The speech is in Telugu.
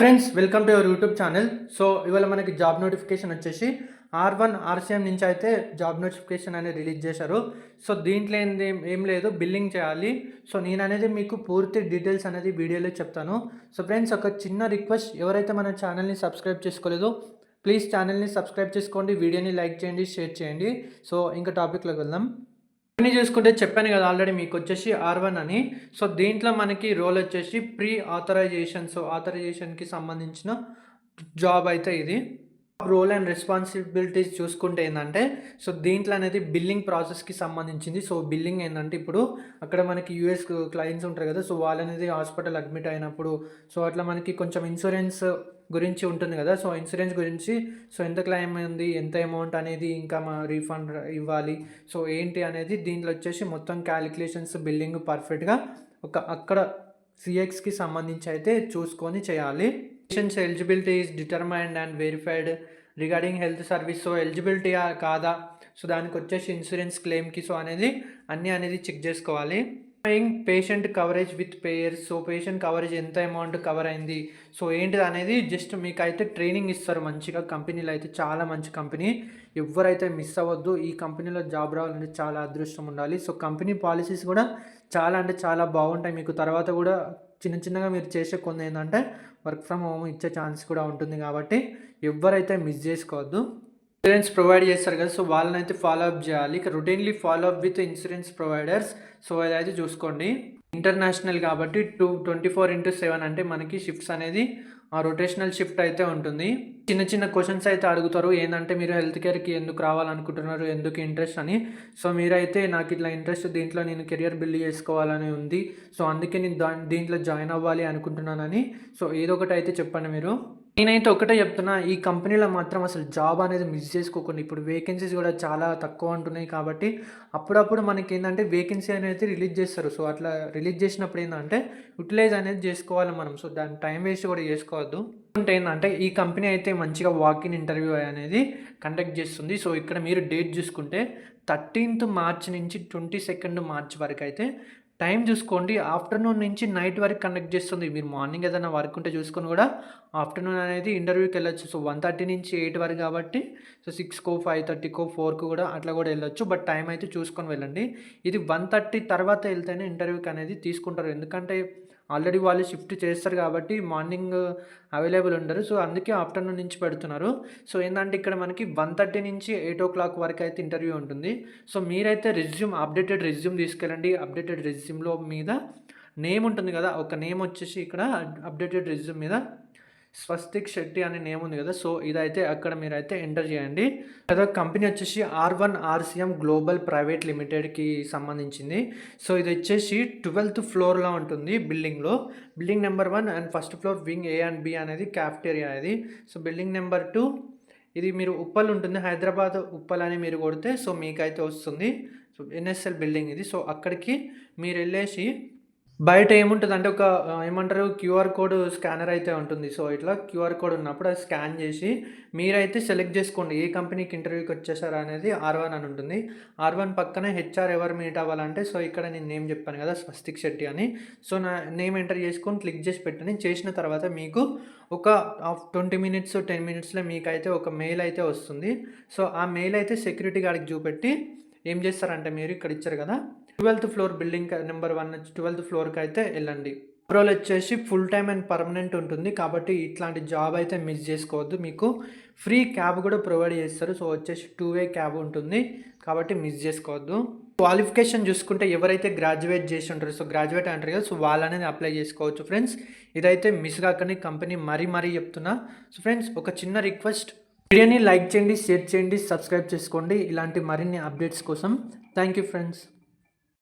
Friends welcome to your YouTube channel. So ఇవాళ మనకి జాబ్ నోటిఫికేషన్ వచ్చేసి R1 RCM నుంచి అయితే జాబ్ నోటిఫికేషన్ అనేది రిలీజ్ చేశారు. సో దీంట్లో ఏం లేదు, బిల్లింగ్ చేయాలి. సో నేను అనేది మీకు పూర్తి డీటెయిల్స్ అనేది వీడియోలో చెప్తాను. సో ఫ్రెండ్స్, ఒక చిన్న రిక్వెస్ట్, ఎవరైతే మన ఛానల్ని సబ్స్క్రైబ్ చేసుకోలేదో ప్లీజ్ ఛానల్ని సబ్స్క్రైబ్ చేసుకోండి, వీడియోని లైక్ చేయండి, షేర్ చేయండి. సో ఇంకా టాపిక్లోకి వెళ్దాం. ఇవన్నీ చూసుకుంటే చెప్పాను కదా ఆల్రెడీ మీకు వచ్చేసి R1 అని. సో దీంట్లో మనకి రోల్ వచ్చేసి ప్రీ ఆథరైజేషన్. సో ఆథరైజేషన్కి సంబంధించిన జాబ్ అయితే ఇది. రోల్ అండ్ రెస్పాన్సిబిలిటీస్ చూసుకుంటే ఏంటంటే, సో దీంట్లో అనేది బిల్లింగ్ ప్రాసెస్కి సంబంధించింది. సో బిల్లింగ్ ఏంటంటే, ఇప్పుడు అక్కడ మనకి యూఎస్ క్లయింట్స్ ఉంటారు కదా, సో వాళ్ళు అనేది హాస్పిటల్ అడ్మిట్ అయినప్పుడు సో అట్లా మనకి కొంచెం ఇన్సూరెన్స్ గురించి ఉంటుంది కదా. సో ఇన్సూరెన్స్ గురించి, సో ఎంత క్లెయిమ్ ఉంది, ఎంత అమౌంట్ అనేది ఇంకా మా రీఫండ్ ఇవ్వాలి, సో ఏంటి అనేది దీంట్లో వచ్చేసి మొత్తం క్యాలిక్యులేషన్స్, బిల్లింగ్ పర్ఫెక్ట్గా అక్కడ సిఎక్స్కి సంబంధించి అయితే చూసుకొని చేయాలి. Patients eligibility is determined and verified regarding health service. So eligibility కాదా, సో దానికి వచ్చేసి ఇన్సూరెన్స్ క్లెయిమ్కి సో అన్నీ అనేది చెక్ చేసుకోవాలి. Patient coverage with payers. So patient coverage ఎంత అమౌంట్ కవర్ అయింది, సో ఏంటిది అనేది జస్ట్ మీకు అయితే ట్రైనింగ్ ఇస్తారు మంచిగా. కంపెనీలో అయితే చాలా మంచి కంపెనీ, ఎవరైతే మిస్ అవ్వద్దు. ఈ కంపెనీలో జాబ్ రావాలంటే చాలా అదృష్టం ఉండాలి. సో కంపెనీ పాలసీస్ కూడా చాలా అంటే చాలా బాగుంటాయి. మీకు తర్వాత కూడా చిన్నగా మీరు చేసే కొన్ని ఏంటంటే వర్క్ ఫ్రమ్ హోమ్ ఇచ్చే ఛాన్స్ కూడా ఉంటుంది. కాబట్టి ఎవరైతే మిస్ చేసుకోవద్దు. ఇన్సూరెన్స్ ప్రొవైడ్ చేస్తారు కదా, సో వాళ్ళని అయితే ఫాలో అప్ చేయాలి. Routinely follow up with insurance providers. So అదైతే చూసుకోండి. ఇంటర్నేషనల్ కాబట్టి 24/7 అంటే మనకి షిఫ్ట్స్ అనేది రొటేషనల్ షిఫ్ట్ అయితే ఉంటుంది. చిన్న క్వశ్చన్స్ అయితే అడుగుతారు, ఏంటంటే మీరు హెల్త్ కేర్కి ఎందుకు రావాలనుకుంటున్నారు, ఎందుకు ఇంట్రెస్ట్ అని. సో మీరైతే నాకు ఇట్లా ఇంట్రెస్ట్, దీంట్లో నేను కెరియర్ బిల్డ్ చేసుకోవాలని ఉంది, సో అందుకే నేను దీంట్లో జాయిన్ అవ్వాలి అనుకుంటున్నానని సో ఏదో ఒకటి అయితే చెప్పండి మీరు. నేనైతే ఒకటే చెప్తున్నా, ఈ కంపెనీలో మాత్రం అసలు జాబ్ అనేది మిస్ చేసుకోకండి. ఇప్పుడు వేకెన్సీస్ కూడా చాలా తక్కువ ఉంటున్నాయి కాబట్టి అప్పుడప్పుడు మనకి ఏంటంటే వేకెన్సీ అనేది రిలీజ్ చేస్తారు. సో అట్లా రిలీజ్ చేసినప్పుడు ఏంటంటే యూటిలైజ్ అనేది చేసుకోవాలి మనం. సో దాని టైం వేస్ట్ కూడా చేసుకోవద్దు. అంటే ఏంటంటే ఈ కంపెనీ అయితే మంచిగా వాకిన్ ఇంటర్వ్యూ అనేది కండక్ట్ చేస్తుంది. సో ఇక్కడ మీరు డేట్ చూసుకుంటే 13th March నుంచి 22nd March వరకు అయితే టైం చూసుకోండి. ఆఫ్టర్నూన్ నుంచి నైట్ వరకు కండక్ట్ చేస్తుంది. మీరు మార్నింగ్ ఏదైనా వర్క్ ఉంటే చూసుకొని కూడా ఆఫ్టర్నూన్ అనేది ఇంటర్వ్యూకి వెళ్ళొచ్చు. సో 1:30 నుంచి 8 వరకు కాబట్టి సో 6కో 5:30కో 4కు కూడా అట్లా కూడా వెళ్ళొచ్చు. బట్ టైం అయితే చూసుకొని వెళ్ళండి. ఇది 1:30 తర్వాత వెళ్తేనే ఇంటర్వ్యూకి అనేది తీసుకుంటారు. ఎందుకంటే ఆల్రెడీ వాళ్ళు షిఫ్ట్ చేస్తారు కాబట్టి మార్నింగ్ అవైలబుల్ ఉండరు. సో అందుకే ఆఫ్టర్నూన్ నుంచి పెడుతున్నారు. సో ఏంటంటే ఇక్కడ మనకి 1:30 నుంచి 8 o'clock వరకు అయితే ఇంటర్వ్యూ ఉంటుంది. సో మీరైతే అప్డేటెడ్ రెజ్యూమ్ తీసుకెళ్ళండి. అప్డేటెడ్ రెజ్యూమ్లో మీద నేమ్ ఉంటుంది కదా, ఒక నేమ్ వచ్చేసి ఇక్కడ అప్డేటెడ్ రెజ్యూమ్ మీద స్వస్తిక్ శెట్టి అనే నేమ్ ఉంది కదా, సో ఇదైతే అక్కడ మీరైతే ఎంటర్ చేయండి. కదా కంపెనీ వచ్చేసి R1 RCM గ్లోబల్ ప్రైవేట్ లిమిటెడ్కి సంబంధించింది. సో ఇది వచ్చేసి 12th ఫ్లోర్లో ఉంటుంది బిల్డింగ్లో. Building number 1 and first floor wing A and B అనేది క్యాఫ్టేరియా ఇది. సో బిల్డింగ్ నెంబర్ 2 ఇది మీరు ఉప్పల్ ఉంటుంది, హైదరాబాద్ ఉప్పల్ అని మీరు కొడితే సో మీకైతే వస్తుంది. సో NSL బిల్డింగ్ ఇది. సో అక్కడికి మీరు వెళ్ళేసి బయట ఏముంటుంది అంటే ఒక ఏమంటారు QR కోడ్ స్కానర్ అయితే ఉంటుంది. సో ఇట్లా QR కోడ్ ఉన్నప్పుడు అది స్కాన్ చేసి మీరైతే సెలెక్ట్ చేసుకోండి ఏ కంపెనీకి ఇంటర్వ్యూకి వచ్చేసారా అనేది. R1 అని ఉంటుంది. R1 పక్కనే HR ఎవరు మీట్ అవ్వాలంటే సో ఇక్కడ నేను నేమ్ చెప్పాను కదా, స్వస్తిక్ శెట్టి అని. సో నా నేమ్ ఎంటర్ చేసుకొని క్లిక్ చేసి పెట్టండి. చేసిన తర్వాత మీకు ఒక 20 minutes 10 minutesలో మీకైతే ఒక మెయిల్ అయితే వస్తుంది. సో ఆ మెయిల్ అయితే సెక్యూరిటీ గార్డ్కి చూపెట్టి ఏం చేస్తారంటే, మీరు ఇక్కడ ఇచ్చారు కదా 12th floor building number 1 12th ఫ్లోర్కి అయితే వెళ్ళండి. రోల్ వచ్చేసి ఫుల్ టైమ్ అండ్ పర్మనెంట్ ఉంటుంది కాబట్టి ఇట్లాంటి జాబ్ అయితే మిస్ చేసుకోవద్దు. మీకు ఫ్రీ క్యాబ్ కూడా ప్రొవైడ్ చేస్తారు. సో వచ్చేసి 2-way క్యాబ్ ఉంటుంది కాబట్టి మిస్ చేసుకోవద్దు. క్వాలిఫికేషన్ చూసుకుంటే ఎవరైతే గ్రాడ్యుయేట్ చేసి ఉంటారో, సో గ్రాడ్యుయేట్ అంటారు కదా, సో వాళ్ళనేది అప్లై చేసుకోవచ్చు ఫ్రెండ్స్. ఇదైతే మిస్ కాకని కంపెనీ మరీ చెప్తున్నా. సో ఫ్రెండ్స్, ఒక చిన్న రిక్వెస్ట్, వీడియోని లైక్ చేయండి, షేర్ చేయండి, సబ్స్క్రైబ్ చేసుకోండి ఇలాంటి మరిన్ని అప్డేట్స్ కోసం. Thank you friends.